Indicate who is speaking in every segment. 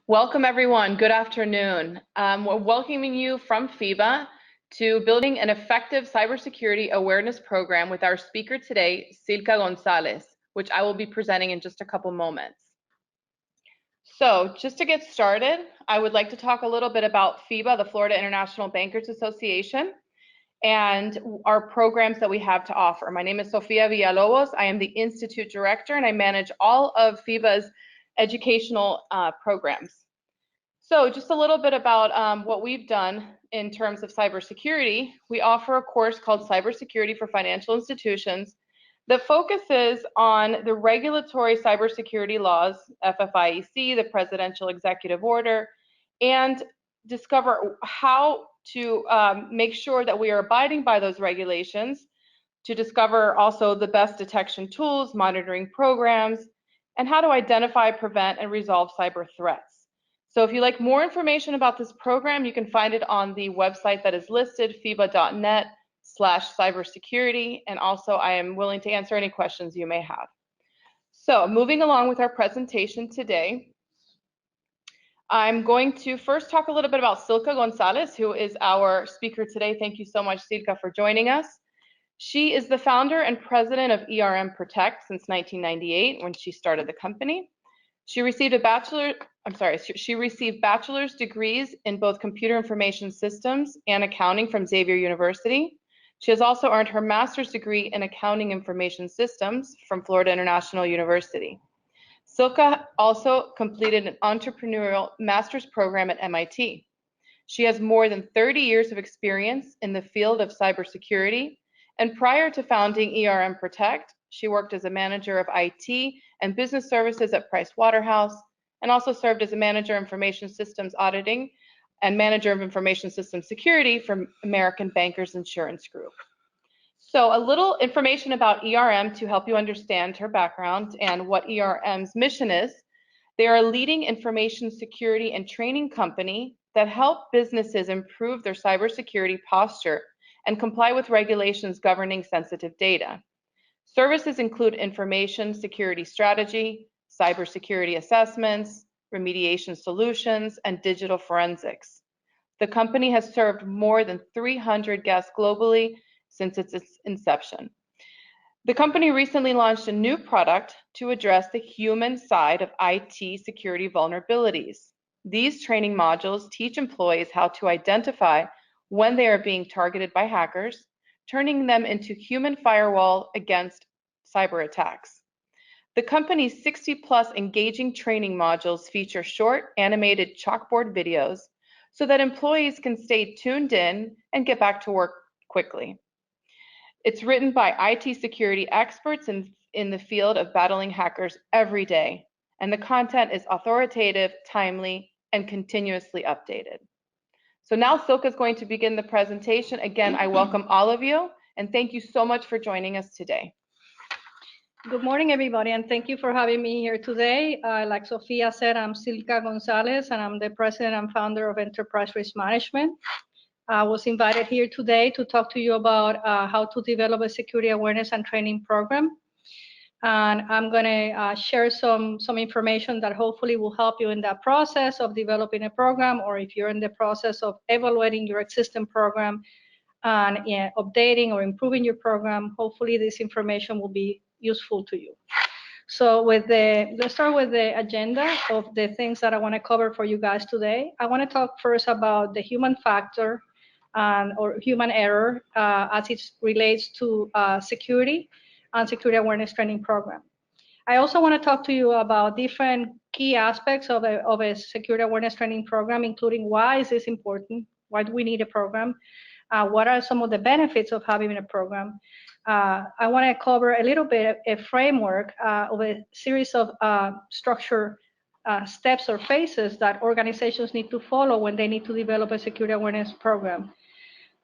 Speaker 1: Welcome everyone, good afternoon. We're welcoming you from FIBA to building an effective cybersecurity awareness program with our speaker today, Silka Gonzalez, which I will be presenting in just a couple moments. So just to get started, I would like to talk a little bit about FIBA, the Florida International Bankers Association, and our programs that we have to offer. My name is Sofia Villalobos. I am the Institute Director and I manage all of FIBA's educational programs. So just a little bit about what we've done in terms of cybersecurity. We offer a course called Cybersecurity for Financial Institutions that focuses on the regulatory cybersecurity laws, FFIEC, the Presidential Executive Order, and discover how to make sure that we are abiding by those regulations, to discover also the best detection tools, monitoring programs, and how to identify, prevent, and resolve cyber threats. So if you'd like more information about this program, you can find it on the website that is listed, fiba.net/cybersecurity, and also I am willing to answer any questions you may have. So moving along with our presentation today, I'm going to first talk a little bit about Silka Gonzalez, who is our speaker today. Thank you so much, Silka, for joining us. She is the founder and president of ERM Protect since 1998 when she started the company. She received bachelor's degrees in both computer information systems and accounting from Xavier University. She has also earned her master's degree in accounting information systems from Florida International University. Silka also completed an entrepreneurial master's program at MIT. She has more than 30 years of experience in the field of cybersecurity, and prior to founding ERM Protect, she worked as a manager of IT and business services at Pricewaterhouse, and also served as a manager of information systems auditing and manager of information systems security for American Bankers Insurance Group. So a little information about ERM to help you understand her background and what ERM's mission is. They are a leading information security and training company that help businesses improve their cybersecurity posture and comply with regulations governing sensitive data. Services include information security strategy, cybersecurity assessments, remediation solutions, and digital forensics. The company has served more than 300 guests globally since its inception. The company recently launched a new product to address the human side of IT security vulnerabilities. These training modules teach employees how to identify when they are being targeted by hackers, turning them into human firewall against cyber attacks. The company's 60+ engaging training modules feature short animated chalkboard videos so that employees can stay tuned in and get back to work quickly. It's written by IT security experts in the field of battling hackers every day, and the content is authoritative, timely, and continuously updated. So now Silka is going to begin the presentation. Again, I welcome all of you, and thank you so much for joining us today.
Speaker 2: Good morning, everybody, and thank you for having me here today. Like Sofia said, I'm Silka Gonzalez, and I'm the president and founder of Enterprise Risk Management. I was invited here today to talk to you about how to develop a security awareness and training program. And I'm going to share some information that hopefully will help you in that process of developing a program, or if you're in the process of evaluating your existing program and updating or improving your program, hopefully this information will be useful to you. So let's start with the agenda of the things that I want to cover for you guys today. I want to talk first about the human factor or human error as it relates to security and security awareness training program. I also want to talk to you about different key aspects of a security awareness training program, including why is this important, why do we need a program, what are some of the benefits of having a program. I want to cover a little bit a framework of a series of structured steps or phases that organizations need to follow when they need to develop a security awareness program.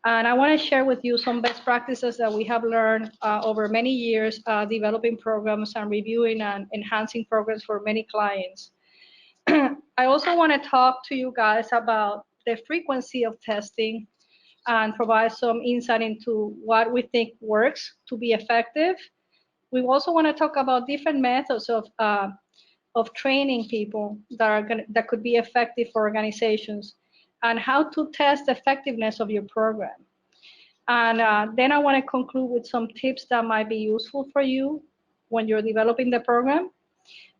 Speaker 2: And I want to share with you some best practices that we have learned over many years developing programs and reviewing and enhancing programs for many clients. I also want to talk to you guys about the frequency of testing and provide some insight into what we think works to be effective. We also want to talk about different methods of of training people that could be effective for organizations, and how to test the effectiveness of your program. And then I want to conclude with some tips that might be useful for you when you're developing the program.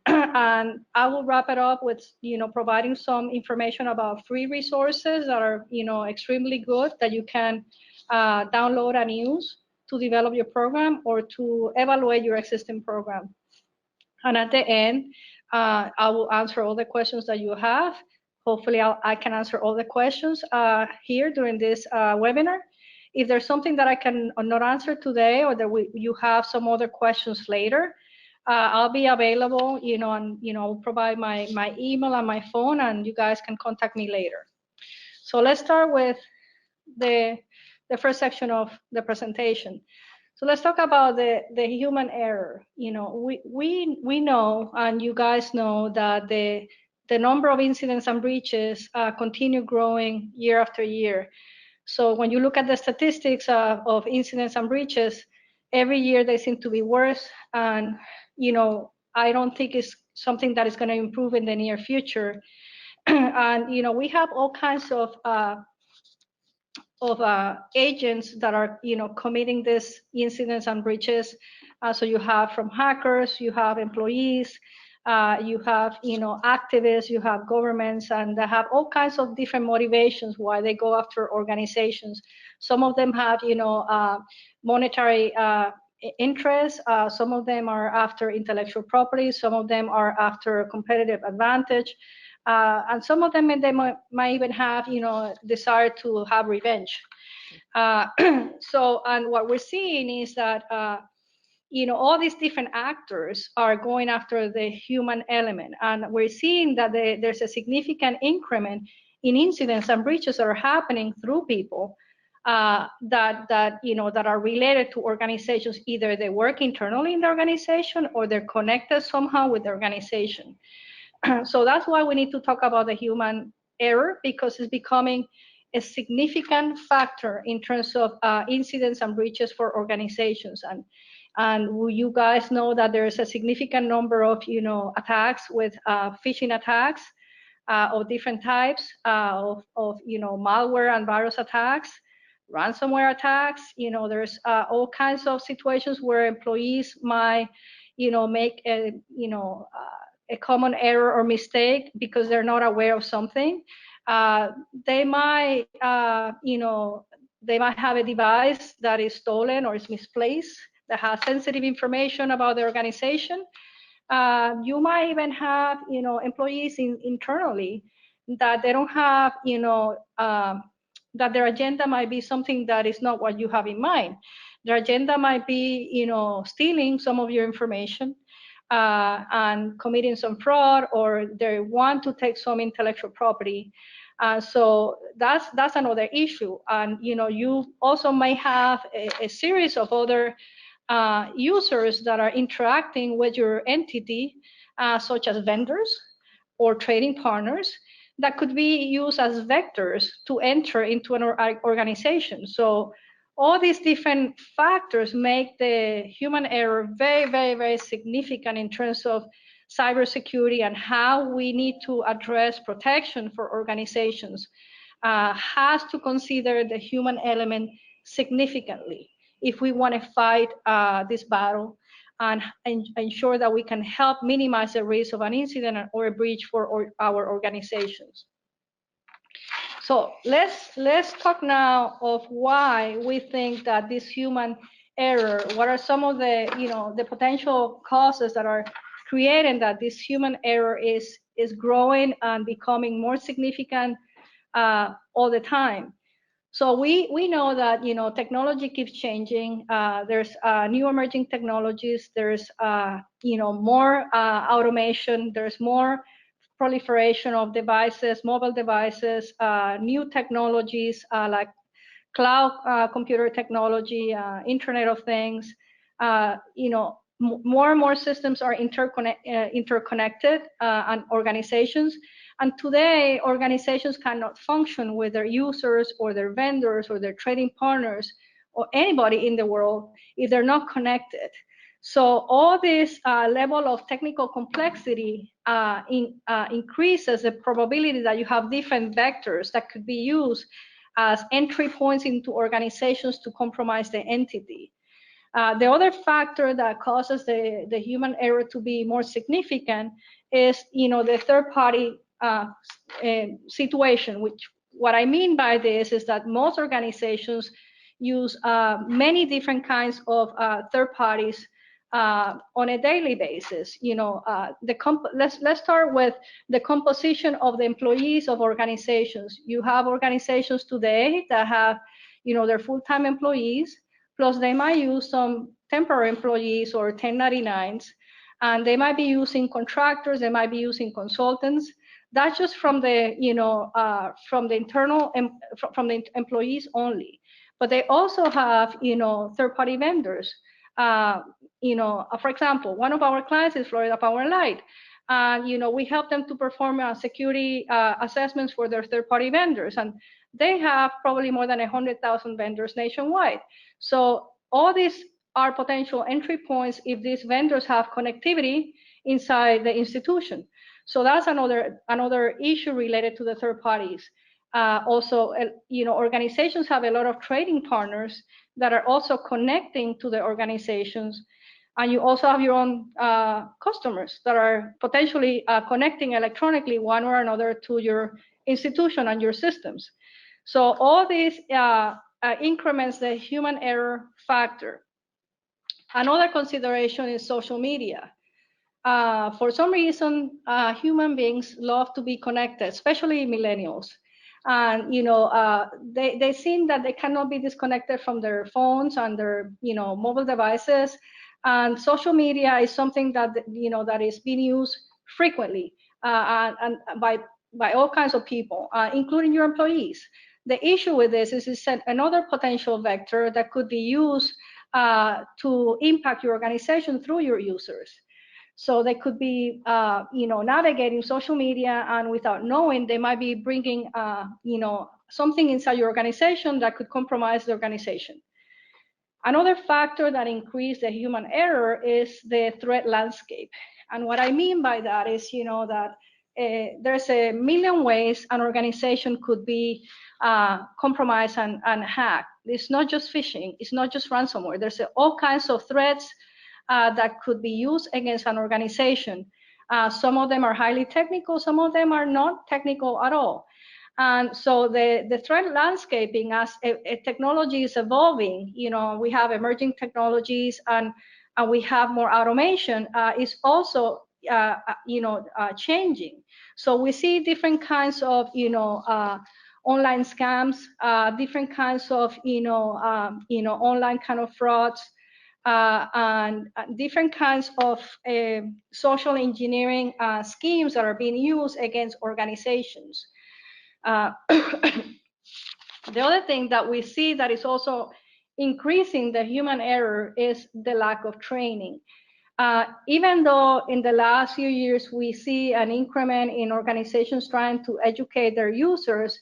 Speaker 2: And I will wrap it up with, providing some information about free resources that are, extremely good that you can download and use to develop your program or to evaluate your existing program. And at the end, I will answer all the questions that you have. Hopefully, I can answer all the questions here during this webinar. If there's something that I can not answer today, or that you have some other questions later, I'll be available, and provide my email and my phone, and you guys can contact me later. So let's start with the first section of the presentation. So let's talk about the human error. We know, and you guys know, that the number of incidents and breaches continue growing year after year. So when you look at the statistics of incidents and breaches, every year they seem to be worse. And, I don't think it's something that is going to improve in the near future. And, we have all kinds of agents that are, committing these incidents and breaches. So you have from hackers, you have employees, you have, activists, you have governments, and they have all kinds of different motivations why they go after organizations. Some of them have, monetary interests. Some of them are after intellectual property. Some of them are after competitive advantage. And some of them, they might even have, desire to have revenge. So, and what we're seeing is that, all these different actors are going after the human element. And we're seeing that there's a significant increment in incidents and breaches that are happening through people that are related to organizations. Either they work internally in the organization or they're connected somehow with the organization. So that's why we need to talk about the human error, because it's becoming a significant factor in terms of incidents and breaches for organizations. And you guys know that there's a significant number of attacks with phishing attacks of different types of malware and virus attacks, ransomware attacks. There's all kinds of situations where employees might make a common error or mistake because they're not aware of something. They might have a device that is stolen or is misplaced that has sensitive information about the organization. You might even have employees internally that they don't have that their agenda might be something that is not what you have in mind. Their agenda might be stealing some of your information and committing some fraud, or they want to take some intellectual property. So that's another issue. And you also may have a series of other users that are interacting with your entity, such as vendors or trading partners, that could be used as vectors to enter into an organization. So all these different factors make the human error very, very, very significant in terms of cybersecurity and how we need to address protection for organizations. Has to consider the human element significantly if we want to fight this battle and ensure that we can help minimize the risk of an incident or a breach for our organizations. So let's talk now of why we think that this human error, what are some of the the potential causes that are creating that this human error is growing and becoming more significant all the time. So we know that technology keeps changing. There's new emerging technologies. There's more automation. There's more proliferation of devices, mobile devices, new technologies like cloud computer technology, Internet of Things. More and more systems are interconnected and organizations. And today, organizations cannot function with their users or their vendors or their trading partners or anybody in the world if they're not connected. So all this level of technical complexity increases the probability that you have different vectors that could be used as entry points into organizations to compromise the entity. The other factor that causes the human error to be more significant is, the third-party situation. Which, what I mean by this is that most organizations use many different kinds of third parties on a daily basis. Let's start with the composition of the employees of organizations. You have organizations today that have, their full-time employees, plus they might use some temporary employees or 1099s, and they might be using contractors, they might be using consultants. That's just from the, from the internal, from the employees only. But they also have, third-party vendors. For example, one of our clients is Florida Power & Light. We help them to perform security assessments for their third-party vendors. And they have probably more than 100,000 vendors nationwide. So all these are potential entry points if these vendors have connectivity inside the institution. So that's another issue related to the third parties. Also, organizations have a lot of trading partners that are also connecting to the organizations. And you also have your own customers that are potentially connecting electronically one or another to your institution and your systems. So all these increments the human error factor. Another consideration is social media. For some reason, human beings love to be connected, especially millennials. And they seem that they cannot be disconnected from their phones and their mobile devices. And social media is something that that is being used frequently and by all kinds of people, including your employees. The issue with this is it's another potential vector that could be used to impact your organization through your users. So they could be, navigating social media, and without knowing, they might be bringing, something inside your organization that could compromise the organization. Another factor that increases the human error is the threat landscape. And what I mean by that is, that there's a million ways an organization could be compromised and hacked. It's not just phishing, it's not just ransomware. There's all kinds of threats that could be used against an organization. Some of them are highly technical, some of them are not technical at all. And so the threat landscaping, as technology is evolving, we have emerging technologies and we have more automation, is also changing. So we see different kinds of online scams, different kinds of online kind of frauds, and different kinds of social engineering schemes that are being used against organizations. The other thing that we see that is also increasing the human error is the lack of training. Even though in the last few years we see an increment in organizations trying to educate their users,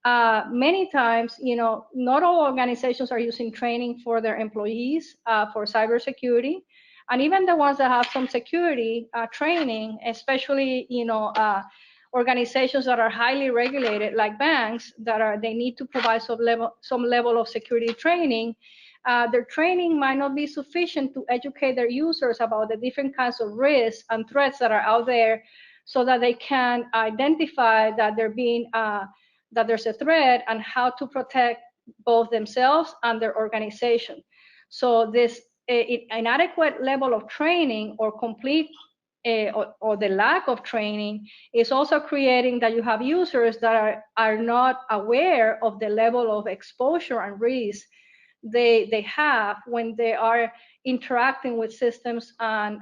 Speaker 2: many times, not all organizations are using training for their employees for cybersecurity. And even the ones that have some security training, especially, organizations that are highly regulated, like banks, they need to provide some level of security training. Their training might not be sufficient to educate their users about the different kinds of risks and threats that are out there, so that they can identify that that there's a threat and how to protect both themselves and their organization. So this inadequate level of training or complete or the lack of training is also creating that you have users that are not aware of the level of exposure and risk they have when they are interacting with systems and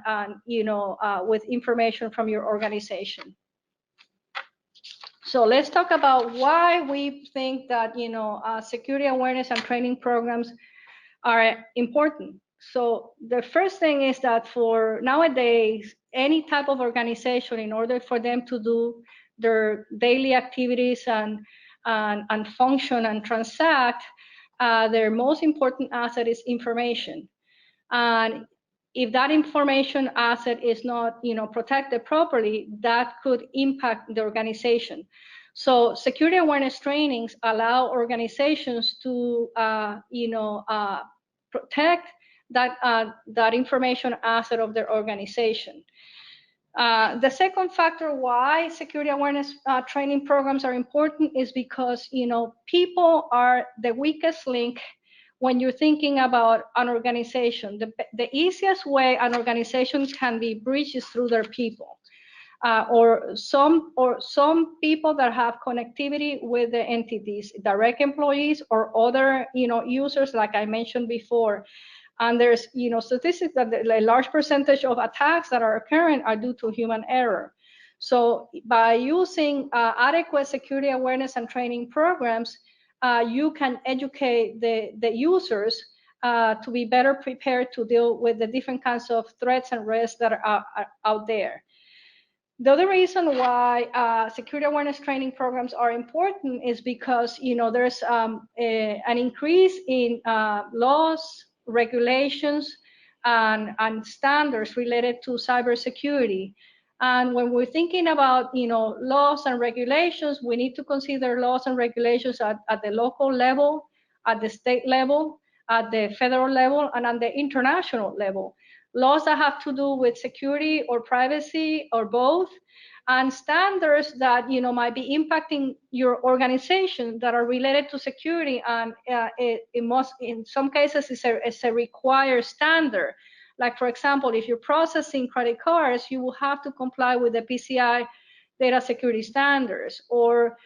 Speaker 2: with information from your organization. So let's talk about why we think that security awareness and training programs are important. So the first thing is that for nowadays, any type of organization, in order for them to do their daily activities and function and transact, their most important asset is information. And if that information asset is not, protected properly, that could impact the organization. So security awareness trainings allow organizations to, protect that information asset of their organization. The second factor why security awareness training programs are important is because, people are the weakest link when you're thinking about an organization. The easiest way an organization can be breached is through their people. Or some people that have connectivity with the entities, direct employees or other, users, like I mentioned before. And there's, statistics that a large percentage of attacks that are occurring are due to human error. So by using adequate security awareness and training programs, you can educate the users to be better prepared to deal with the different kinds of threats and risks that are out there. The other reason why security awareness training programs are important is because, there's an increase in laws, regulations, and standards related to cybersecurity. And when we're thinking about, laws and regulations, we need to consider laws and regulations at the local level, at the state level, at the federal level, and at the international level. Laws that have to do with security or privacy or both, and standards that might be impacting your organization that are related to security, and it must, in some cases, it's a required standard. Like, for example, if you're processing credit cards, you will have to comply with the PCI data security standards. Or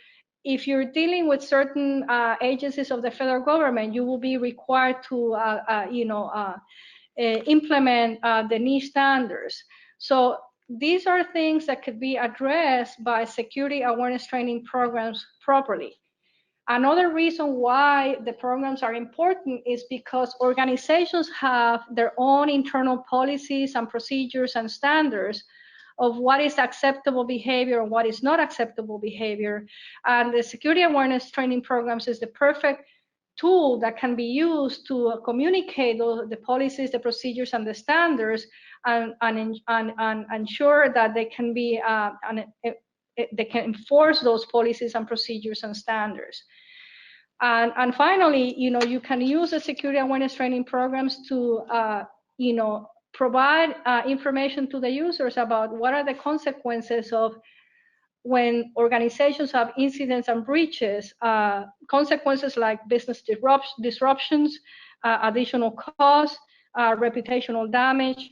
Speaker 2: if you're dealing with certain agencies of the federal government, you will be required to implement the niche standards. So these are things that could be addressed by security awareness training programs properly. Another reason why the programs are important is because organizations have their own internal policies and procedures and standards of what is acceptable behavior and what is not acceptable behavior. And the security awareness training programs is the perfect tool that can be used to communicate the policies, the procedures, and the standards, and ensure that they can be they can enforce those policies and procedures and standards. And finally, you can use the security awareness training programs to provide information to the users about what are the consequences of when organizations have incidents and breaches, consequences like business disruptions, additional costs, reputational damage,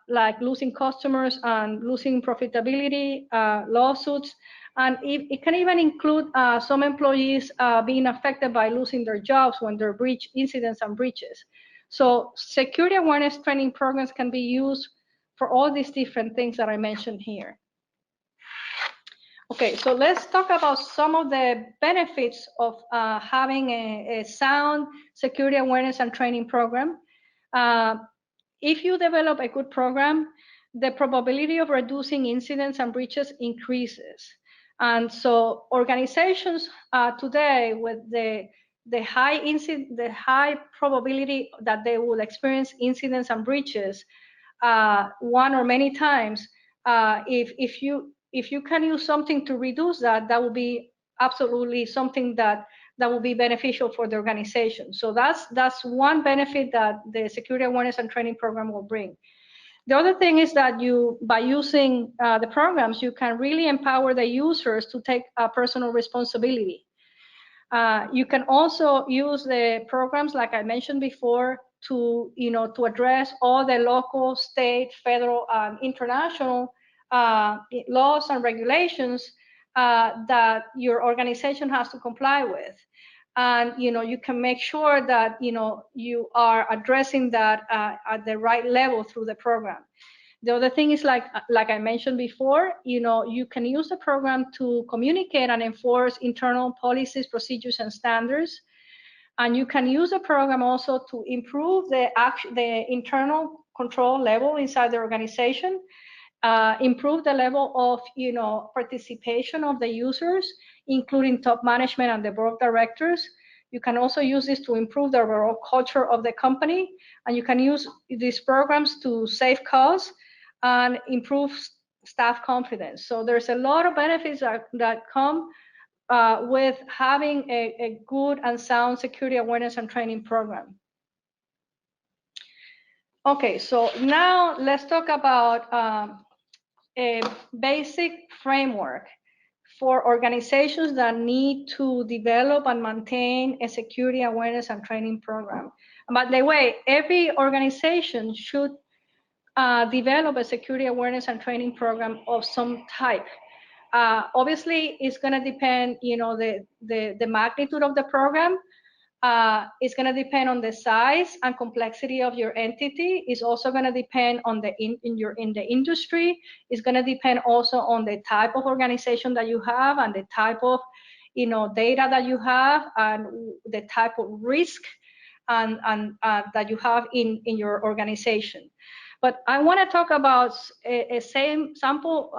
Speaker 2: like losing customers and losing profitability, lawsuits. And it can even include some employees being affected by losing their jobs when there are breach incidents and breaches. So security awareness training programs can be used for all these different things that I mentioned here. Okay, so let's talk about some of the benefits of having a sound security awareness and training program. If you develop a good program, the probability of reducing incidents and breaches increases. And so organizations today, with the high probability that they will experience incidents and breaches one or many times, if you can use something to reduce that, that will be absolutely something that will be beneficial for the organization. So that's one benefit that the security awareness and training program will bring. The other thing is that by using the programs, you can really empower the users to take personal responsibility. You can also use the programs, like I mentioned before, to address all the local, state, federal, and international laws and regulations that your organization has to comply with. And you can make sure that you are addressing that at the right level through the program. The other thing is, like I mentioned before, you can use the program to communicate and enforce internal policies, procedures, and standards. And you can use the program also to improve the internal control level inside the organization, improve the level of participation of the users, including top management and the board of directors. You can also use this to improve the overall culture of the company, and you can use these programs to save costs and improve staff confidence. So there's a lot of benefits that come with having a good and sound security awareness and training program. Okay, so now let's talk about a basic framework for organizations that need to develop and maintain a security awareness and training program. By the way, every organization should develop a security awareness and training program of some type. Obviously, it's going to depend, the magnitude of the program. It's going to depend on the size and complexity of your entity. It's also going to depend on in the industry. It's going to depend also on the type of organization that you have and the type of data that you have and the type of risk and that you have in your organization. But I want to talk about a same sample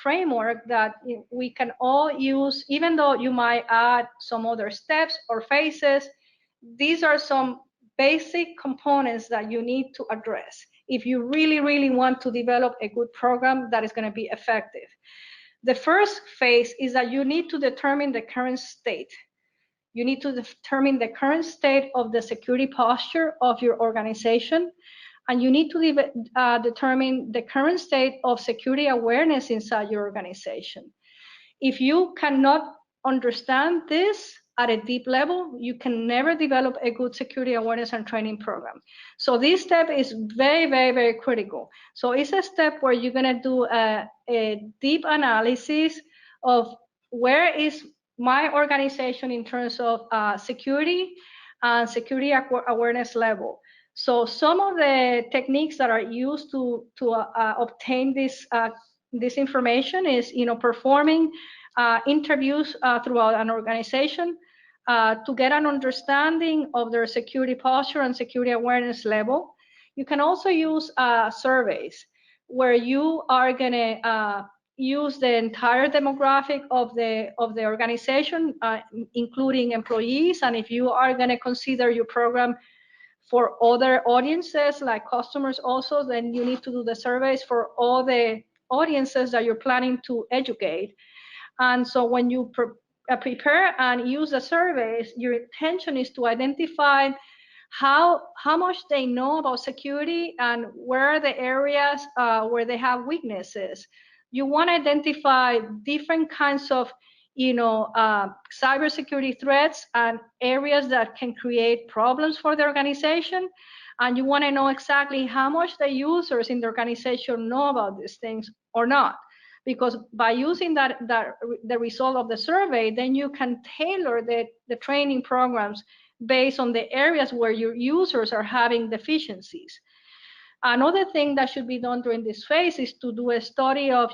Speaker 2: framework that we can all use, even though you might add some other steps or phases. These are some basic components that you need to address if you really, really want to develop a good program that is going to be effective. The first phase is that you need to determine the current state. You need to determine the current state of the security posture of your organization, and you need to determine the current state of security awareness inside your organization. If you cannot understand this at a deep level, you can never develop a good security awareness and training program. So this step is very, very, very critical. So it's a step where you're going to do a deep analysis of where is my organization in terms of security and security awareness level. So some of the techniques that are used to obtain this information is, performing interviews throughout an organization to get an understanding of their security posture and security awareness level. You can also use surveys where you are going to use the entire demographic of the organization, including employees. And if you are going to consider your program for other audiences like customers also, then you need to do the surveys for all the audiences that you're planning to educate. And so when you prepare and use the surveys, your intention is to identify how much they know about security and where are the areas where they have weaknesses. You want to identify different kinds of cybersecurity threats and areas that can create problems for the organization. And you want to know exactly how much the users in the organization know about these things or not. Because by using the result of the survey, then you can tailor the training programs based on the areas where your users are having deficiencies. Another thing that should be done during this phase is to do a study of,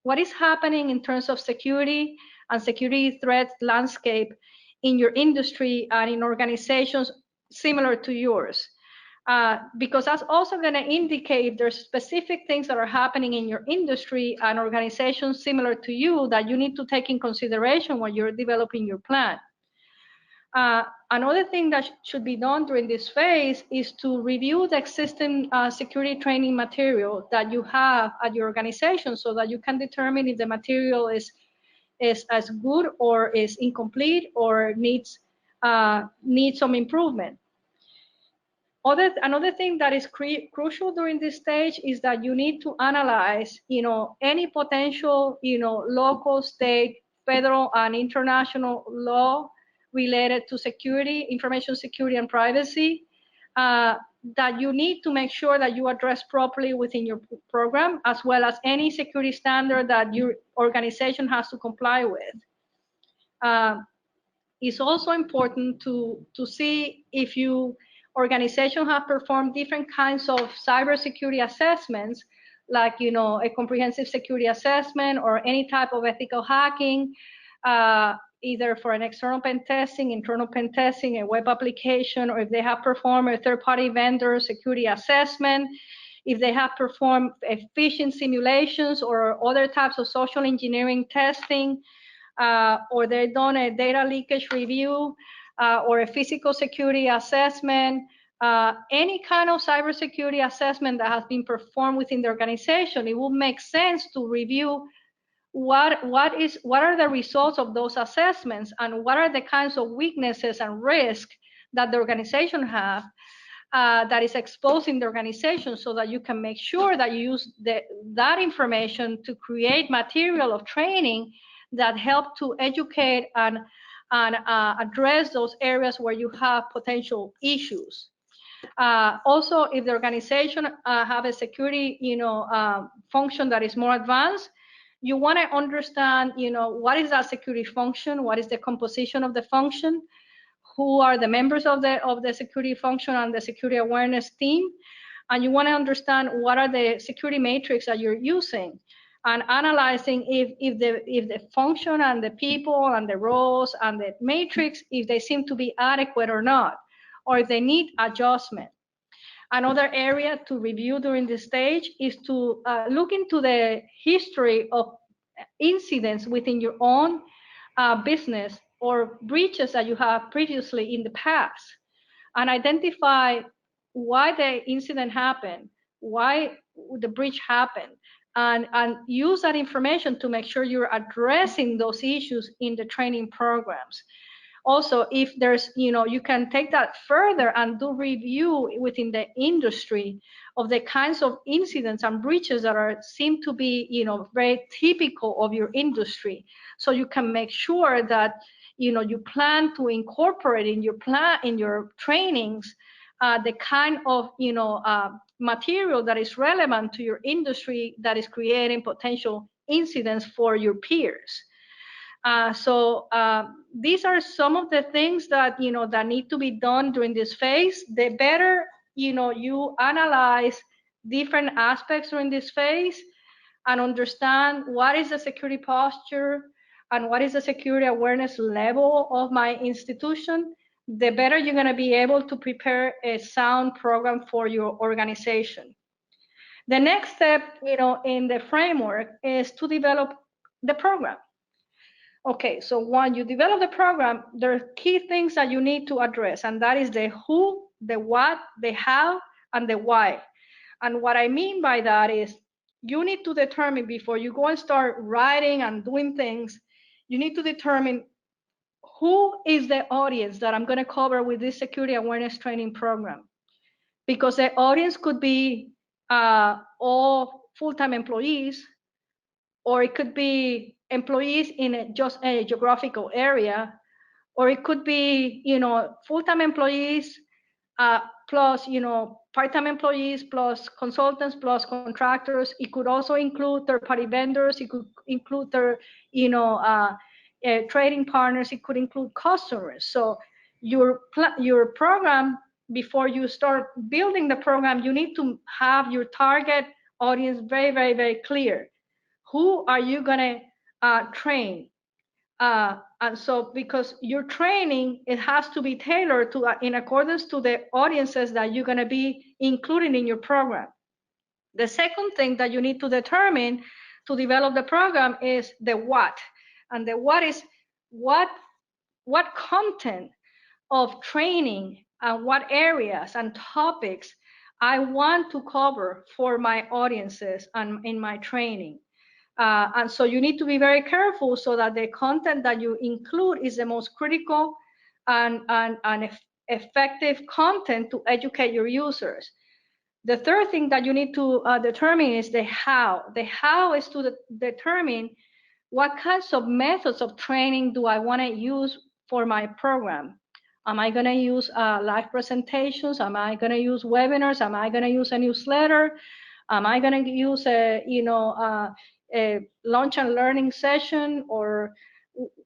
Speaker 2: what is happening in terms of security and security threat landscape in your industry and in organizations similar to yours. Because that's also going to indicate if there's specific things that are happening in your industry and organizations similar to you that you need to take in consideration when you're developing your plan. Another thing that should be done during this phase is to review the existing security training material that you have at your organization so that you can determine if the material is as good or is incomplete or needs some improvement. Another thing that is crucial during this stage is that you need to analyze, any potential, local, state, federal, and international law related to security, information security, and privacy that you need to make sure that you address properly within your program, as well as any security standard that your organization has to comply with. It's also important to see if you organizations have performed different kinds of cybersecurity assessments, like a comprehensive security assessment or any type of ethical hacking, either for an external pen testing, internal pen testing, a web application, or if they have performed a third-party vendor security assessment, if they have performed phishing simulations or other types of social engineering testing. or they've done a data leakage review, or a physical security assessment, any kind of cybersecurity assessment that has been performed within the organization, it will make sense to review what are the results of those assessments, and what are the kinds of weaknesses and risk that the organization have, that is exposing the organization, so that you can make sure that you use that information to create material of training that help to educate and address those areas where you have potential issues. Also, if the organization have a security, function that is more advanced, you want to understand, what is that security function? What is the composition of the function? Who are the members of the security function and the security awareness team? And you want to understand what are the security matrix that you're using, and analyzing if the function and the people and the roles and the matrix, if they seem to be adequate or not, or if they need adjustment. Another area to review during this stage is to look into the history of incidents within your own business, or breaches that you have previously in the past, and identify why the incident happened, why the breach happened, and use that information to make sure you're addressing those issues in the training programs. Also, if there's, you can take that further and do review within the industry of the kinds of incidents and breaches that seem to be, very typical of your industry. So you can make sure that, you plan to incorporate in your trainings, the kind of, material that is relevant to your industry, that is creating potential incidents for your peers. So these are some of the things that that need to be done during this phase. The better you analyze different aspects during this phase, and understand what is the security posture and what is the security awareness level of my institution, the better you're going to be able to prepare a sound program for your organization. The next step, in the framework, is to develop the program. Okay, so when you develop the program, there are key things that you need to address, and that is the who, the what, the how, and the why. And what I mean by that is, you need to determine, before you go and start writing and doing things, you need to determine who is the audience that I'm going to cover with this security awareness training program. Because the audience could be all full-time employees, or it could be employees in just a geographical area, or it could be, full-time employees plus, part-time employees plus consultants plus contractors. It could also include third-party vendors. It could include their, trading partners. It could include customers. So your program, before you start building the program, you need to have your target audience very, very, very clear. Who are you going to train? And so, because your training, it has to be tailored to in accordance to the audiences that you're going to be including in your program. The second thing that you need to determine to develop the program is the what. And the what is what content of training and what areas and topics I want to cover for my audiences and in my training. And so you need to be very careful so that the content that you include is the most critical and effective content to educate your users. The third thing that you need to determine is the how. The how is to determine what kinds of methods of training do I want to use for my program. Am I going to use live presentations? Am I going to use webinars? Am I going to use a newsletter? Am I going to use a launch and learning session or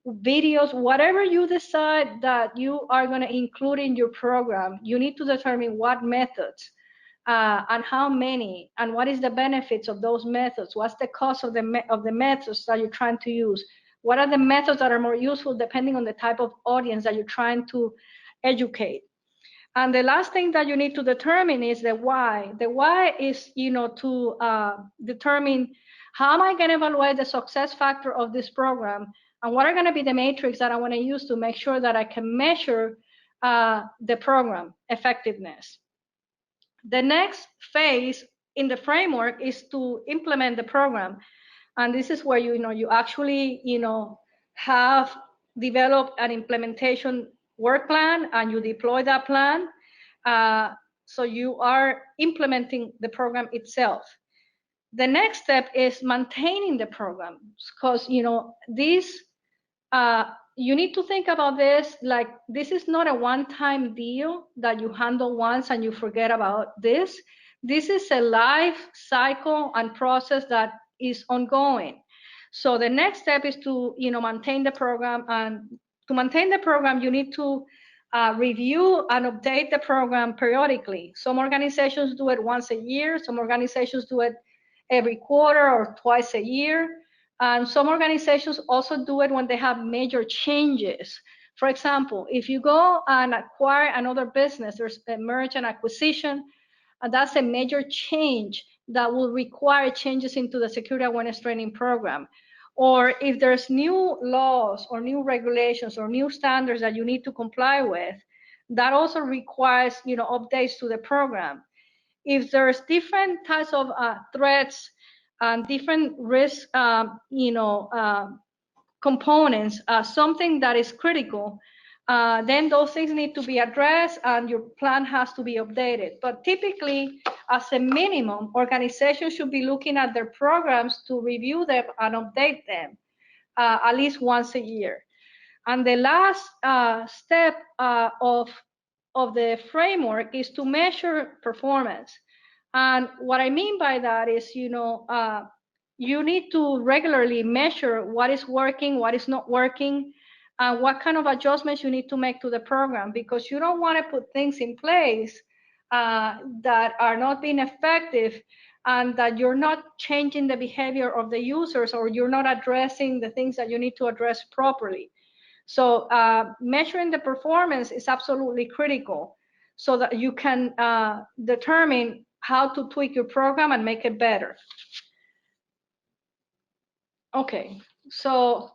Speaker 2: videos? Whatever you decide that you are going to include in your program, you need to determine what methods and how many, and what is the benefits of those methods. What's the cost of the methods that you're trying to use? What are the methods that are more useful depending on the type of audience that you're trying to educate? And the last thing that you need to determine is the why. The why is, to determine, how am I going to evaluate the success factor of this program? And what are going to be the metrics that I want to use to make sure that I can measure the program effectiveness. The next phase in the framework is to implement the program. And this is where you actually have developed an implementation work plan and you deploy that plan. So you are implementing the program itself. The next step is maintaining the program, because this you need to think about this like this is not a one-time deal that you handle once and you forget about this. This is a life cycle and process that is ongoing. So the next step is to maintain the program, and to maintain the program you need to review and update the program periodically. Some organizations do it once a year, some organizations do it every quarter or twice a year. And some organizations also do it when they have major changes. For example, if you go and acquire another business, there's a merger and acquisition, and that's a major change that will require changes into the security awareness training program. Or if there's new laws or new regulations or new standards that you need to comply with, that also requires updates to the program. If there's different types of threats and different risk, components, something that is critical, then those things need to be addressed and your plan has to be updated. But typically, as a minimum, organizations should be looking at their programs to review them and update them at least once a year. And the last step of the framework is to measure performance. And what I mean by that is, you need to regularly measure what is working, what is not working, and what kind of adjustments you need to make to the program, because you don't want to put things in place that are not being effective and that you're not changing the behavior of the users, or you're not addressing the things that you need to address properly. So measuring the performance is absolutely critical so that you can determine how to tweak your program and make it better. Okay, so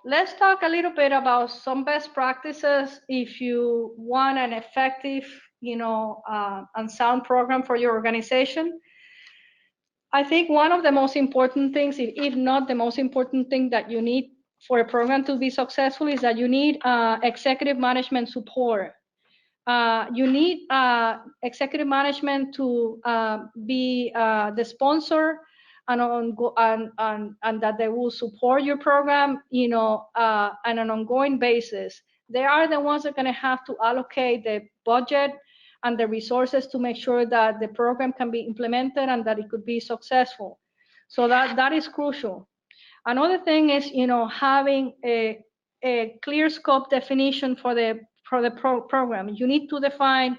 Speaker 2: let's talk a little bit about some best practices if you want an effective, and sound program for your organization. I think one of the most important things, if not the most important thing that you need for a program to be successful, is that you need executive management support. You need executive management to be the sponsor and that they will support your program, on an ongoing basis. They are the ones that are going to have to allocate the budget and the resources to make sure that the program can be implemented and that it could be successful. So that is crucial. Another thing is, having a clear scope definition for the program. You need to define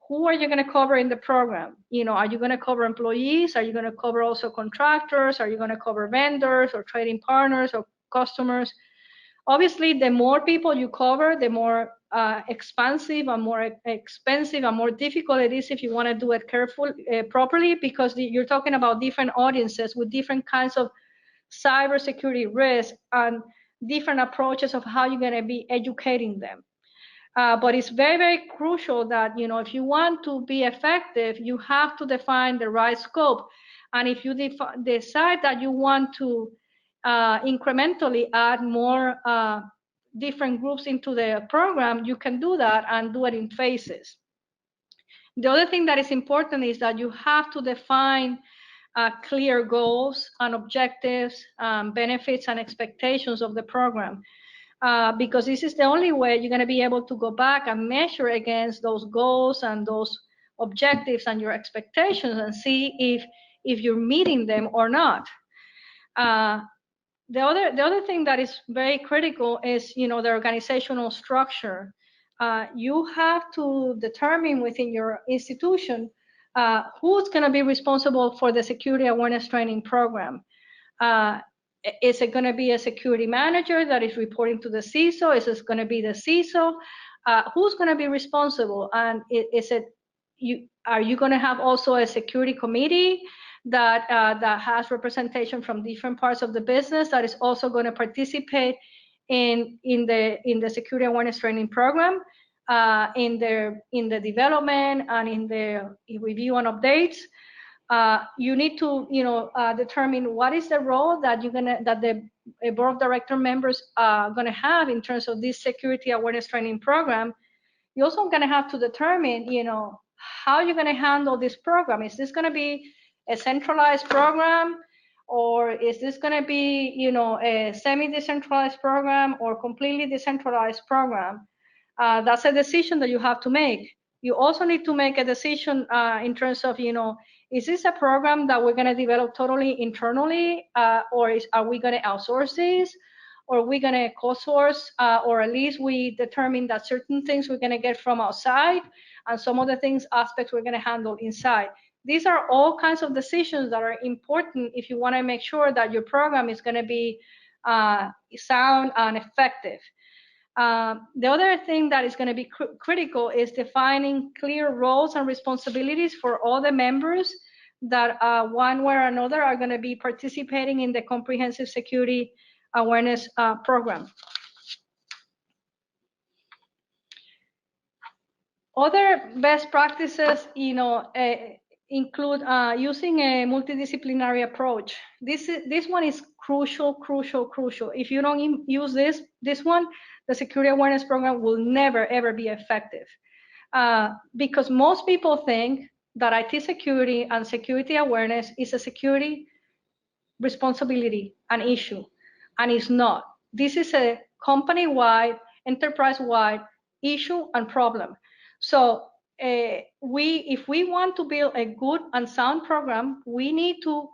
Speaker 2: who are you going to cover in the program. Are you going to cover employees? Are you going to cover also contractors? Are you going to cover vendors or trading partners or customers? Obviously, the more people you cover, the more expansive and more expensive and more difficult it is if you want to do it properly, because you're talking about different audiences with different kinds of cybersecurity risk and different approaches of how you're going to be educating them. But it's very, very crucial that, if you want to be effective, you have to define the right scope. And if you decide that you want to incrementally add more different groups into the program, you can do that and do it in phases. The other thing that is important is that you have to define clear goals and objectives, benefits and expectations of the program. Because this is the only way you're going to be able to go back and measure against those goals and those objectives and your expectations and see if you're meeting them or not. The other thing that is very critical is, the organizational structure. You have to determine within your institution who's going to be responsible for the security awareness training program. Is it going to be a security manager that is reporting to the CISO? Is it going to be the CISO? Who's going to be responsible? And are you going to have also a security committee that has representation from different parts of the business that is also going to participate in the security awareness training program, in the development and in the review and updates. You need to determine what is the role that the board of director members are going to have in terms of this security awareness training program. You're also going to have to determine how you're going to handle this program. Is this going to be a centralized program, or is this going to be a semi-decentralized program or completely decentralized program? That's a decision that you have to make. You also need to make a decision in terms of, is this a program that we're going to develop totally internally, or are we going to outsource this, or are we going to co-source, or at least we determine that certain things we're going to get from outside, and some of the aspects we're going to handle inside. These are all kinds of decisions that are important if you want to make sure that your program is going to be sound and effective. The other thing that is going to be critical is defining clear roles and responsibilities for all the members that one way or another are going to be participating in the comprehensive security awareness program. Other best practices, include using a multidisciplinary approach. This one is crucial. If you don't use this one, the security awareness program will never ever be effective, because most people think that IT security and security awareness is a security responsibility, an issue, and it's not. This is a company-wide, enterprise-wide issue and problem. So if we want to build a good and sound program, we need to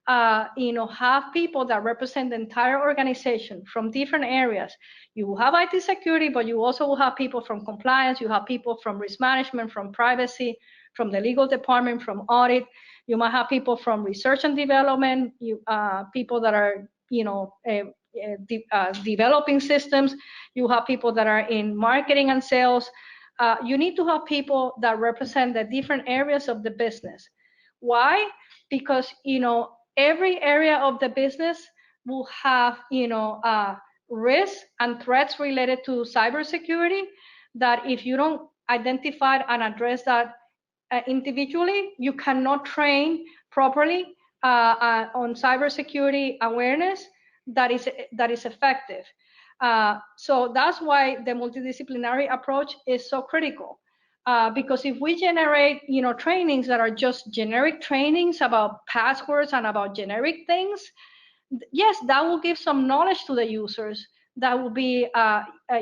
Speaker 2: have people that represent the entire organization from different areas. You will have IT security, but you also will have people from compliance, you have people from risk management, from privacy, from the legal department, from audit. You might have people from research and development, people that are developing systems. You have people that are in marketing and sales. You need to have people that represent the different areas of the business. Why? Because every area of the business will have risks and threats related to cybersecurity that if you don't identify and address that individually, you cannot train properly on cybersecurity awareness that is effective. So that's why the multidisciplinary approach is so critical. Because if we generate, trainings that are just generic trainings about passwords and about generic things, yes, that will give some knowledge to the users that will be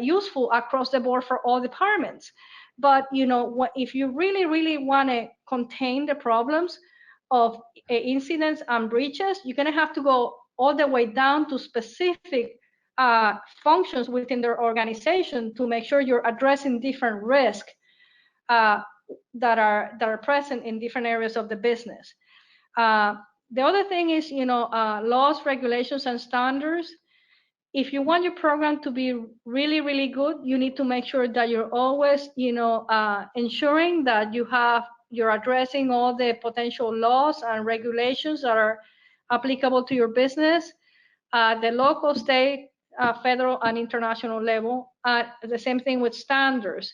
Speaker 2: useful across the board for all departments. But if you really want to contain the problems of incidents and breaches, you're going to have to go all the way down to specific functions within their organization to make sure you're addressing different risks that are present in different areas of the business. The other thing is, laws, regulations, and standards. If you want your program to be really good, you need to make sure that you're always, ensuring that you're addressing all the potential laws and regulations that are applicable to your business, the local, state, federal, and international level. The same thing with standards.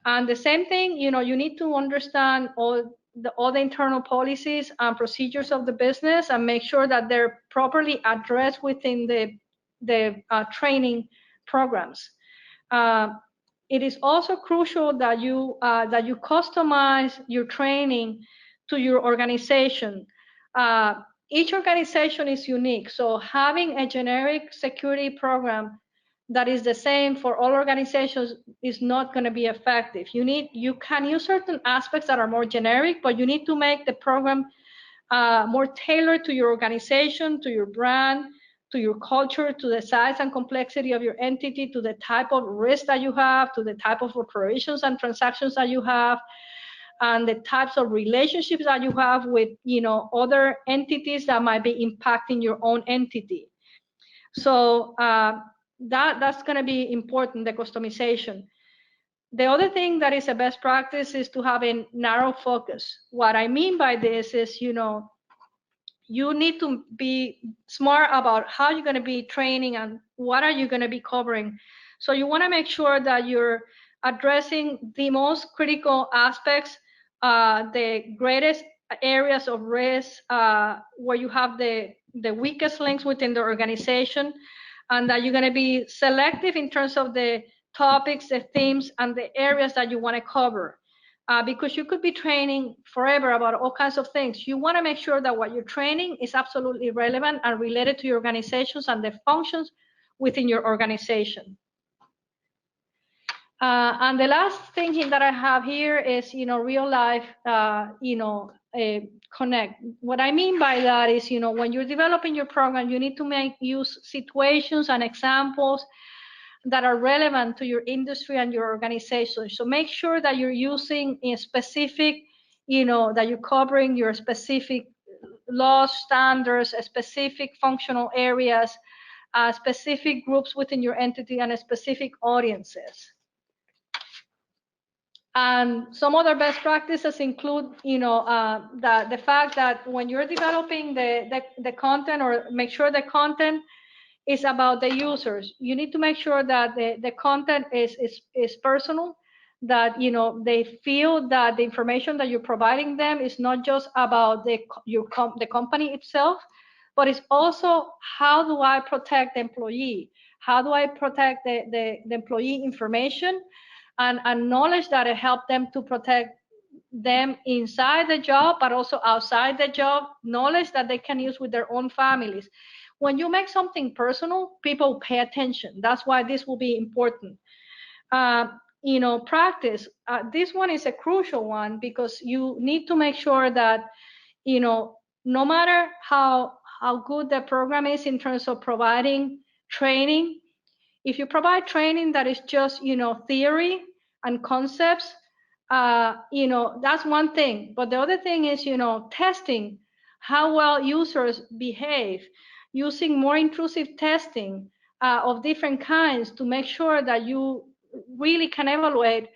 Speaker 2: And the same thing, you need to understand all the internal policies and procedures of the business and make sure that they're properly addressed within the training programs. It is also crucial that you customize your training to your organization. Each organization is unique, so having a generic security program that is the same for all organizations is not going to be effective. You can use certain aspects that are more generic, but you need to make the program more tailored to your organization, to your brand, to your culture, to the size and complexity of your entity, to the type of risk that you have, to the type of operations and transactions that you have, and the types of relationships that you have with other entities that might be impacting your own entity. So that's going to be important, the customization. The other thing that is a best practice is to have a narrow focus. What I mean by this is, you need to be smart about how you're going to be training and what are you going to be covering. So you want to make sure that you're addressing the most critical aspects, the greatest areas of risk, where you have the weakest links within the organization, and that you're going to be selective in terms of the topics, the themes, and the areas that you want to cover. Because you could be training forever about all kinds of things. You want to make sure that what you're training is absolutely relevant and related to your organizations and the functions within your organization. And the last thing that I have here is, real life, connect. What I mean by that is, when you're developing your program, you need to use situations and examples that are relevant to your industry and your organization. So make sure that you're using a specific, that you're covering your specific laws, standards, specific functional areas, specific groups within your entity, and specific audiences. And some other best practices include, the fact that when you're developing the content, or make sure the content is about the users, you need to make sure that the content is personal, that they feel that the information that you're providing them is not just about the company itself, but it's also, how do I protect the employee? How do I protect the employee information and knowledge that it help them to protect them inside the job, but also outside the job, knowledge that they can use with their own families. When you make something personal, people pay attention. That's why this will be important. Practice. This one is a crucial one, because you need to make sure that, no matter how good the program is in terms of providing training, if you provide training that is just, theory and concepts, that's one thing. But the other thing is, testing how well users behave, using more intrusive testing of different kinds to make sure that you really can evaluate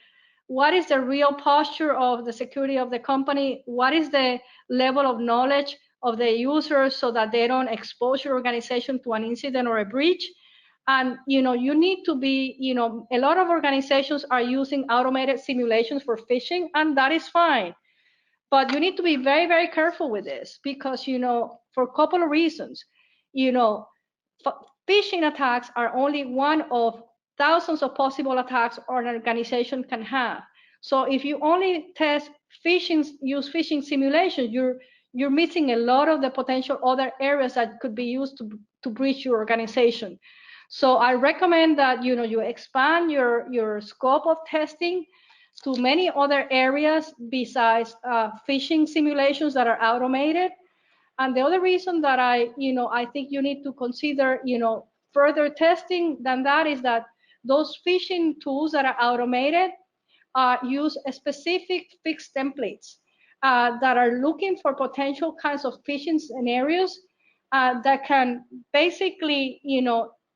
Speaker 2: what is the real posture of the security of the company, what is the level of knowledge of the users, so that they don't expose your organization to an incident or a breach. And you need to be, a lot of organizations are using automated simulations for phishing, and that is fine. But you need to be very, very careful with this, because for a couple of reasons. Phishing attacks are only one of thousands of possible attacks an organization can have. So if you only use phishing simulations, you're missing a lot of the potential other areas that could be used to breach your organization. So I recommend that you expand your scope of testing to many other areas besides phishing simulations that are automated. And the other reason that I think you need to consider further testing than that is that those phishing tools that are automated use specific fixed templates that are looking for potential kinds of phishing scenarios that can basically,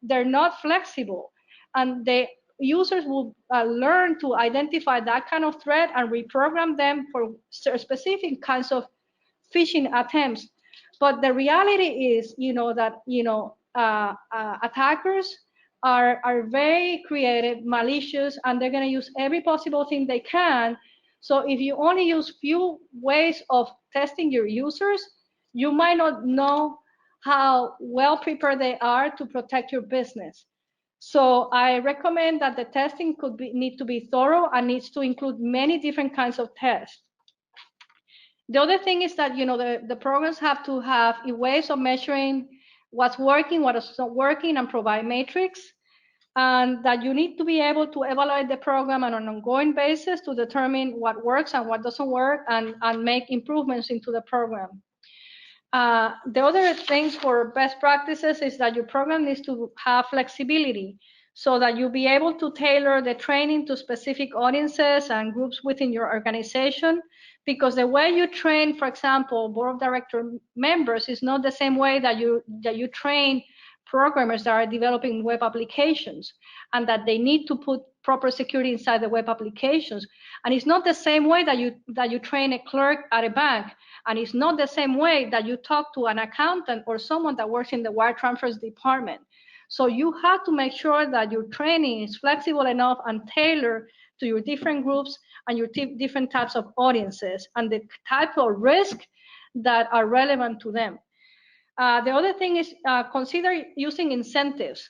Speaker 2: they're not flexible, and the users will learn to identify that kind of threat and reprogram them for specific kinds of phishing attempts. But the reality is, that attackers are very creative, malicious, and they're going to use every possible thing they can. So if you only use few ways of testing your users, you might not know how well prepared they are to protect your business. So I recommend that the testing need to be thorough and needs to include many different kinds of tests. The other thing is that the programs have to have ways of measuring what's working, what is not working, and provide metrics. And that you need to be able to evaluate the program on an ongoing basis to determine what works and what doesn't work, and make improvements into the program. The other things for best practices is that your program needs to have flexibility, so that you'll be able to tailor the training to specific audiences and groups within your organization. Because the way you train, for example, board of director members is not the same way that you train programmers that are developing web applications, and that they need to put proper security inside the web applications. And it's not the same way that you train a clerk at a bank, and it's not the same way that you talk to an accountant or someone that works in the wire transfers department. So you have to make sure that your training is flexible enough and tailored to your different groups and your different types of audiences and the type of risk that are relevant to them. The other thing is consider using incentives.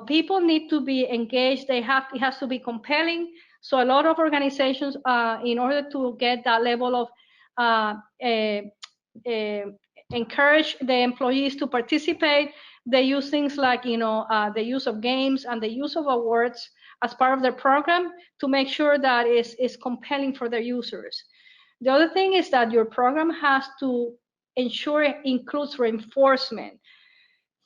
Speaker 2: People need to be engaged. It has to be compelling. So a lot of organizations, in order to get that level of encourage the employees to participate, they use things like the use of games and the use of awards as part of their program to make sure that it's compelling for their users. The other thing is that your program has to ensure it includes reinforcement.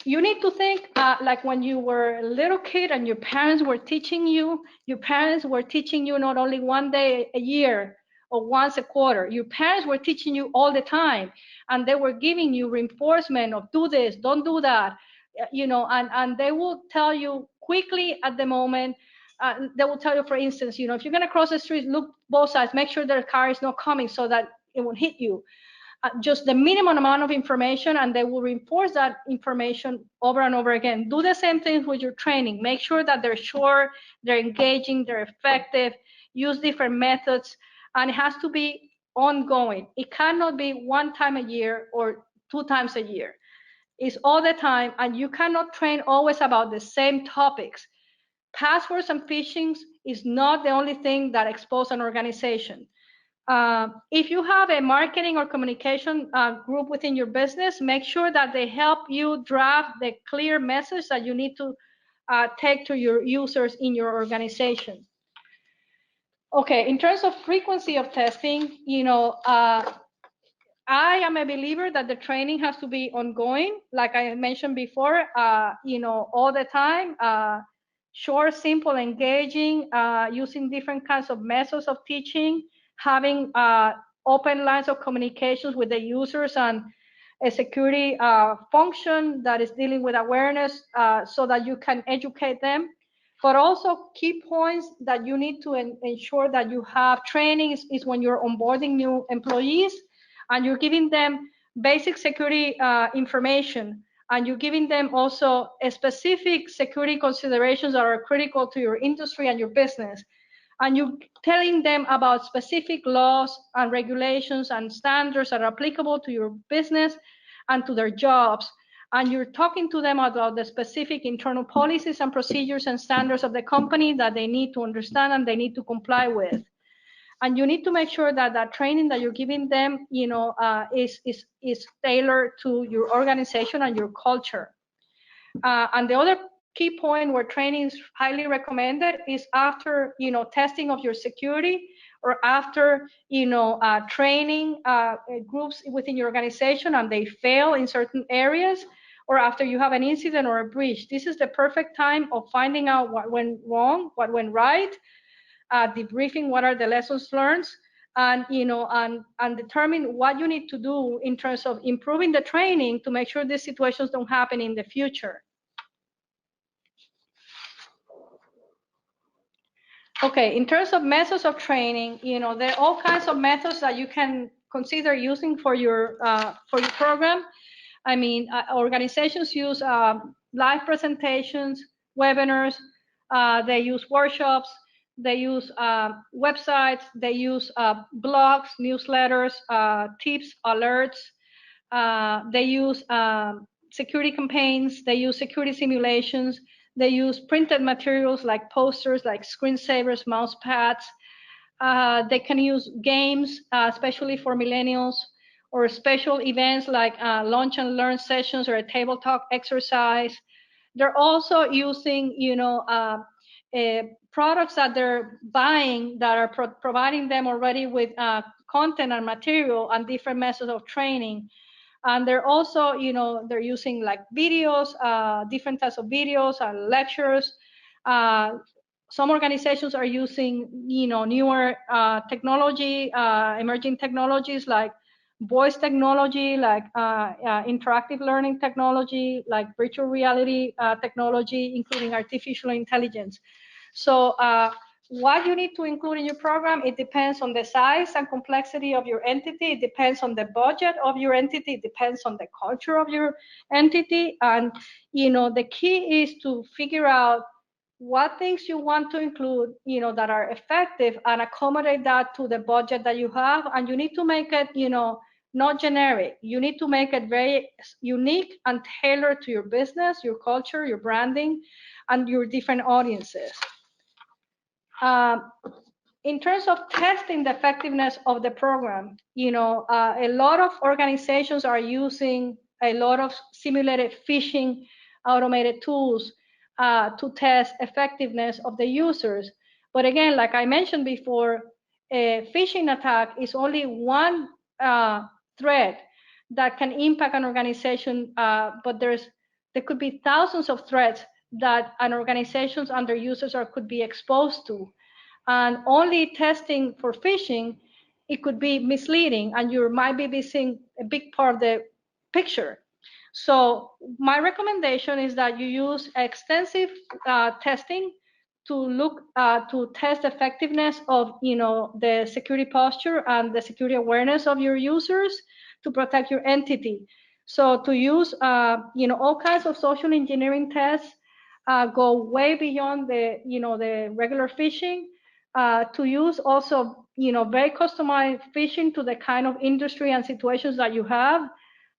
Speaker 2: You need to think like when you were a little kid and your parents were teaching you not only one day a year or once a quarter. Your parents were teaching you all the time, and they were giving you reinforcement of do this, don't do that, and they will tell you quickly at the moment. They will tell you, for instance, if you're going to cross the street, look both sides, make sure their car is not coming so that it won't hit you. Just the minimum amount of information, and they will reinforce that information over and over again. Do the same things with your training. Make sure that they're short, they're engaging, they're effective, use different methods, and it has to be ongoing. It cannot be one time a year or 2 times a year. It's all the time, and you cannot train always about the same topics. Passwords and phishing is not the only thing that expose an organization. If you have a marketing or communication group within your business, make sure that they help you draft the clear message that you need to take to your users in your organization. Okay, in terms of frequency of testing, I am a believer that the training has to be ongoing, like I mentioned before, all the time. Short, simple, engaging, using different kinds of methods of teaching, having open lines of communications with the users, and a security function that is dealing with awareness so that you can educate them. But also key points that you need to ensure that you have training is when you're onboarding new employees and you're giving them basic security information, and you're giving them also specific security considerations that are critical to your industry and your business. And you're telling them about specific laws and regulations and standards that are applicable to your business and to their jobs. And you're talking to them about the specific internal policies and procedures and standards of the company that they need to understand and they need to comply with. And you need to make sure that that training that you're giving them, is tailored to your organization and your culture. And the other key point where training is highly recommended is after, testing of your security, or after, training groups within your organization and they fail in certain areas, or after you have an incident or a breach. This is the perfect time of finding out what went wrong, what went right, debriefing what are the lessons learned, and and determine what you need to do in terms of improving the training to make sure these situations don't happen in the future. Okay, in terms of methods of training, there are all kinds of methods that you can consider using for your program. I mean, organizations use live presentations, webinars, they use workshops, they use websites, they use blogs, newsletters, tips, alerts, they use security campaigns, they use security simulations, they use printed materials like posters, like screensavers, mouse pads. They can use games, especially for millennials, or special events like lunch and learn sessions or a table talk exercise. They're also using, products that they're buying that are providing them already with content and material and different methods of training. And they're also, they're using like videos, different types of videos and lectures. Some organizations are using, newer technology, emerging technologies like voice technology, like interactive learning technology, like virtual reality technology, including artificial intelligence. So What you need to include in your program, it depends on the size and complexity of your entity. It depends on the budget of your entity. It depends on the culture of your entity. And, the key is to figure out what things you want to include, that are effective and accommodate that to the budget that you have. And you need to make it, not generic. You need to make it very unique and tailored to your business, your culture, your branding, and your different audiences. In terms of testing the effectiveness of the program, a lot of organizations are using a lot of simulated phishing automated tools to test effectiveness of the users. But again, like I mentioned before, a phishing attack is only one threat that can impact an organization, but there could be thousands of threats that an organization's under users could be exposed to. And only testing for phishing, it could be misleading, and you might be missing a big part of the picture. So my recommendation is that you use extensive testing to look to test effectiveness of the security posture and the security awareness of your users to protect your entity. So to use all kinds of social engineering tests go way beyond the regular phishing. To use also very customized phishing to the kind of industry and situations that you have,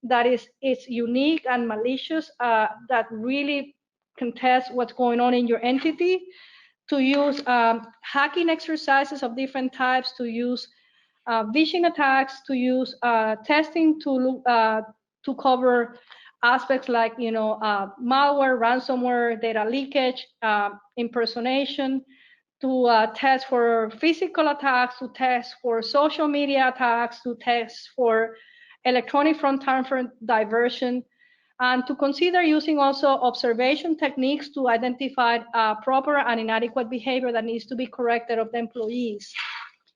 Speaker 2: that is unique and malicious, that really can test what's going on in your entity. To use hacking exercises of different types, to use phishing attacks, to use testing to cover aspects like malware, ransomware, data leakage, impersonation, to test for physical attacks, to test for social media attacks, to test for electronic front transfer diversion, and to consider using also observation techniques to identify proper and inadequate behavior that needs to be corrected of the employees.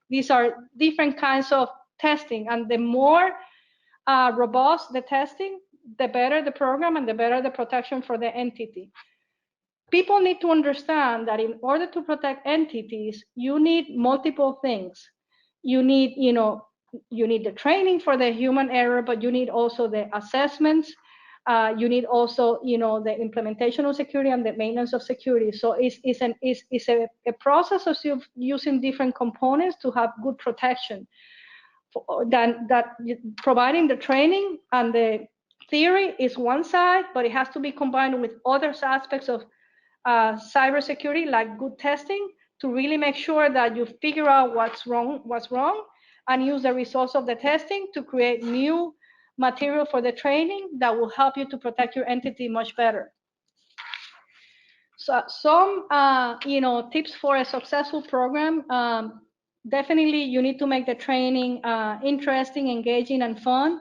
Speaker 2: These are different kinds of testing, and the more robust the testing, the better the program and the better the protection for the entity. People need to understand that in order to protect entities, you need multiple things. You need, you need the training for the human error, but you need also the assessments. You need also, the implementation of security and the maintenance of security. So it's a process of using different components to have good protection. That providing the training and the theory is one side, but it has to be combined with other aspects of cybersecurity, like good testing, to really make sure that you figure out what's wrong, and use the results of the testing to create new material for the training that will help you to protect your entity much better. So some tips for a successful program. Definitely you need to make the training interesting, engaging, and fun.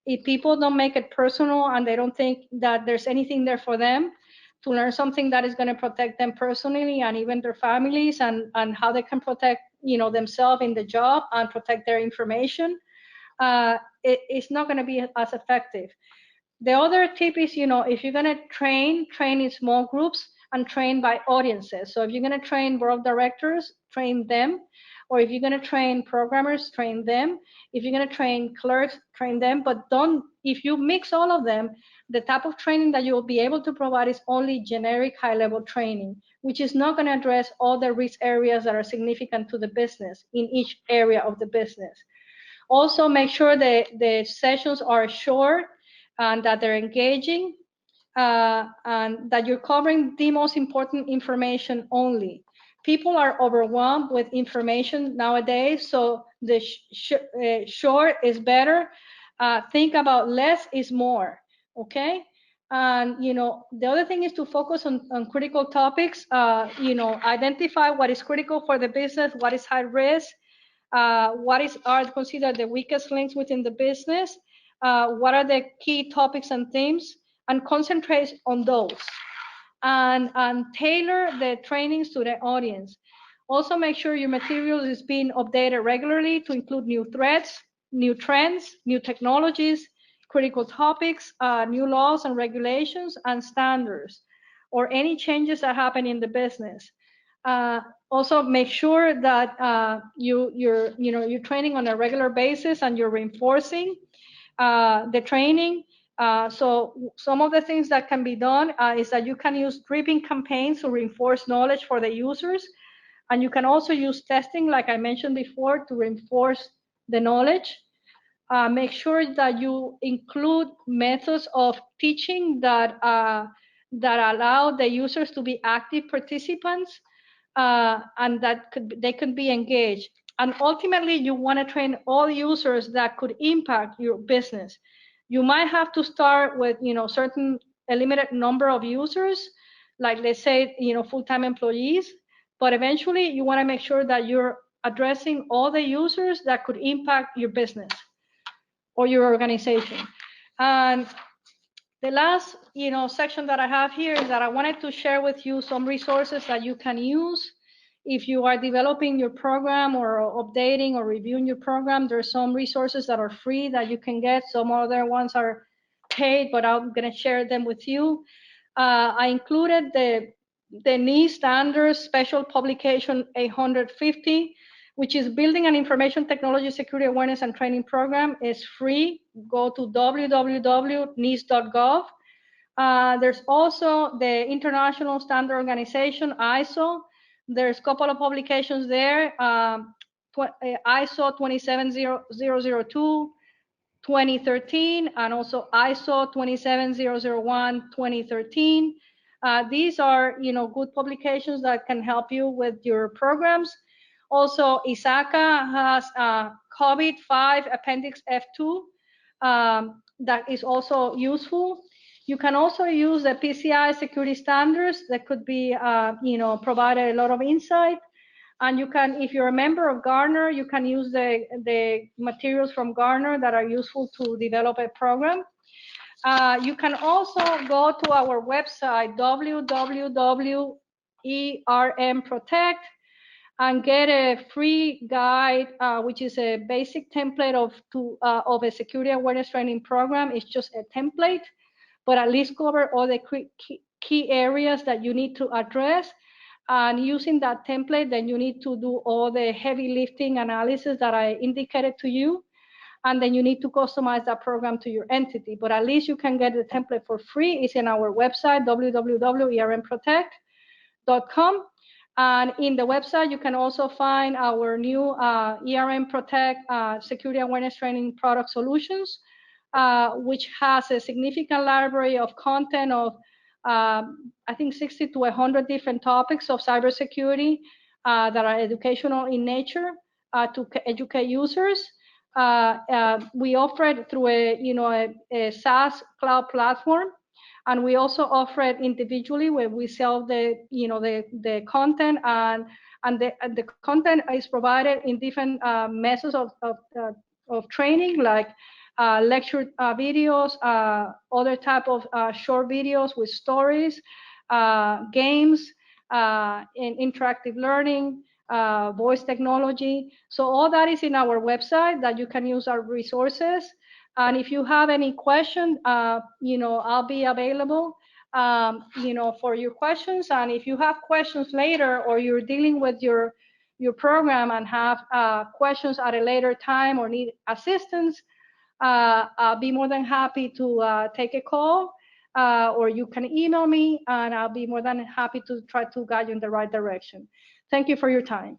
Speaker 2: If people don't make it personal and they don't think that there's anything there for them to learn something that is going to protect them personally and even their families, and how they can protect themselves in the job and protect their information, it's not going to be as effective. The other tip is, if you're going to train in small groups and train by audiences. So if you're going to train board of directors, train them. Or if you're going to train programmers, train them. If you're going to train clerks, train them. But don't, if you mix all of them, the type of training that you'll be able to provide is only generic high-level training, which is not going to address all the risk areas that are significant to the business in each area of the business. Also, make sure that the sessions are short and that they're engaging, and that you're covering the most important information only. People are overwhelmed with information nowadays, so the short is better. Think about less is more, okay? And the other thing is to focus on critical topics. Identify what is critical for the business, what is high risk, what are considered the weakest links within the business, what are the key topics and themes, and concentrate on those, and tailor the trainings to the audience. Also, make sure your material is being updated regularly to include new threats, new trends, new technologies, critical topics, new laws and regulations and standards, or any changes that happen in the business. Also, make sure that you're training on a regular basis and you're reinforcing the training. So some of the things that can be done is that you can use dripping campaigns to reinforce knowledge for the users. And you can also use testing, like I mentioned before, to reinforce the knowledge. Make sure that you include methods of teaching that allow the users to be active participants and that they could be engaged. And ultimately, you want to train all users that could impact your business. You might have to start with a limited number of users, like let's say full-time employees, but eventually you want to make sure that you're addressing all the users that could impact your business or your organization. And the last section that I have here is that I wanted to share with you some resources that you can use if you are developing your program or updating or reviewing your program. There's some resources that are free that you can get. Some other ones are paid, but I'm going to share them with you. I included the NIST Standards Special Publication 850, which is Building an Information Technology Security Awareness and Training Program. It's free. Go to www.nist.gov. There's also the International Standard Organization, ISO. There's a couple of publications there, ISO 27002, 2013, and also ISO 27001, 2013. These are, good publications that can help you with your programs. Also, ISACA has COVID-5 Appendix F2 that is also useful. You can also use the PCI security standards that could be, provide a lot of insight. And you can, if you're a member of Gartner, you can use the materials from Gartner that are useful to develop a program. You can also go to our website, www.ermprotect, and get a free guide, which is a basic template of a security awareness training program. It's just a template, but at least cover all the key areas that you need to address. And using that template, then you need to do all the heavy lifting analysis that I indicated to you. And then you need to customize that program to your entity. But at least you can get the template for free. It's in our website, www.ermprotect.com. And in the website, you can also find our new ERM Protect Security Awareness Training Product Solutions, which has a significant library of content of I think 60 to 100 different topics of cybersecurity that are educational in nature to educate users. We offer it through a SaaS cloud platform, and we also offer it individually where we sell the content, and the content is provided in different methods of training, like lecture videos, other type of short videos with stories, games, and interactive learning, voice technology. So all that is in our website that you can use our resources. And if you have any question, I'll be available, for your questions. And if you have questions later, or you're dealing with your program and have questions at a later time or need assistance, I'll be more than happy to take a call, or you can email me, and I'll be more than happy to try to guide you in the right direction. Thank you for your time.